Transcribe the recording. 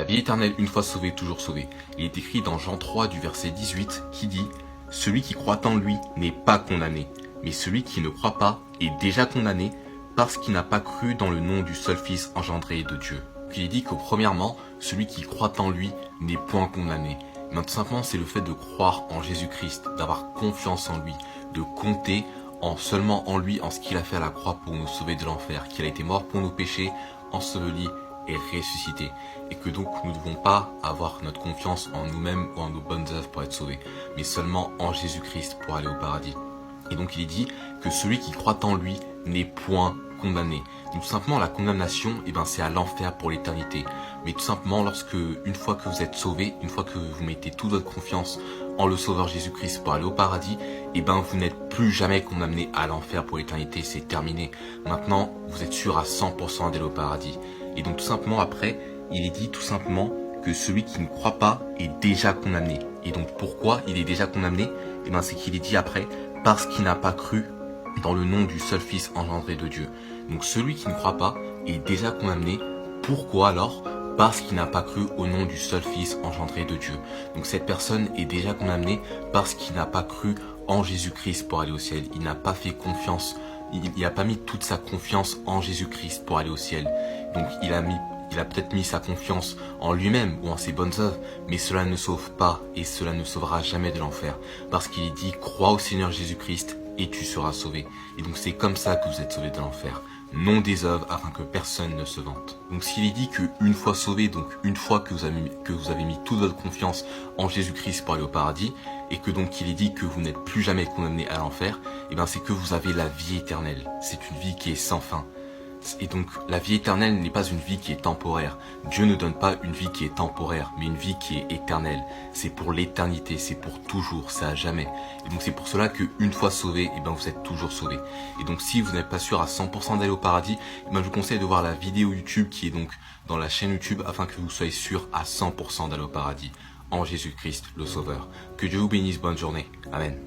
vie éternelle, une fois sauvé, toujours sauvé. Il est écrit dans Jean 3 du verset 18 qui dit « Celui qui croit en lui n'est pas condamné, mais celui qui ne croit pas est déjà condamné parce qu'il n'a pas cru dans le nom du seul Fils engendré de Dieu. » Il est dit que premièrement, celui qui croit en lui n'est point condamné. Mais tout simplement, c'est le fait de croire en Jésus-Christ, d'avoir confiance en lui, de compter seulement en lui, en ce qu'il a fait à la croix pour nous sauver de l'enfer, qu'il a été mort pour nos péchés, enseveli et ressuscité. Et que donc nous ne devons pas avoir notre confiance en nous-mêmes ou en nos bonnes œuvres pour être sauvés, mais seulement en Jésus-Christ pour aller au paradis. Et donc il est dit que celui qui croit en lui n'est point condamné. Donc tout simplement la condamnation, c'est à l'enfer pour l'éternité. Mais tout simplement une fois que vous êtes sauvé, une fois que vous mettez toute votre confiance en le Sauveur Jésus-Christ pour aller au paradis, vous n'êtes plus jamais condamné à l'enfer pour l'éternité, c'est terminé. Maintenant, vous êtes sûr à 100% d'aller au paradis. Et donc tout simplement après, il est dit tout simplement que celui qui ne croit pas est déjà condamné. Et donc pourquoi il est déjà condamné? C'est qu'il est dit après, parce qu'il n'a pas cru dans le nom du seul Fils engendré de Dieu. Donc celui qui ne croit pas est déjà condamné. Pourquoi alors? Parce qu'il n'a pas cru au nom du seul Fils engendré de Dieu. Donc cette personne est déjà condamnée parce qu'il n'a pas cru en Jésus-Christ pour aller au ciel. Il n'a pas fait confiance, il n'a pas mis toute sa confiance en Jésus-Christ pour aller au ciel. Donc il a peut-être mis sa confiance en lui-même ou en ses bonnes œuvres, mais cela ne sauve pas et cela ne sauvera jamais de l'enfer. Parce qu'il est dit, crois au Seigneur Jésus-Christ et tu seras sauvé. Et donc c'est comme ça que vous êtes sauvé de l'enfer. Non des œuvres afin que personne ne se vante. Donc s'il est dit qu'une fois sauvé, donc une fois que vous avez mis toute votre confiance en Jésus-Christ pour aller au paradis, et que donc il est dit que vous n'êtes plus jamais condamné à l'enfer, c'est que vous avez la vie éternelle. C'est une vie qui est sans fin. Et donc la vie éternelle n'est pas une vie qui est temporaire. Dieu ne donne pas une vie qui est temporaire, mais une vie qui est éternelle. C'est pour l'éternité, c'est pour toujours, c'est à jamais. Et donc c'est pour cela qu'une fois sauvé, vous êtes toujours sauvé. Et donc si vous n'êtes pas sûr à 100% d'aller au paradis, je vous conseille de voir la vidéo YouTube qui est donc dans la chaîne YouTube afin que vous soyez sûr à 100% d'aller au paradis. En Jésus-Christ, le Sauveur. Que Dieu vous bénisse, bonne journée. Amen.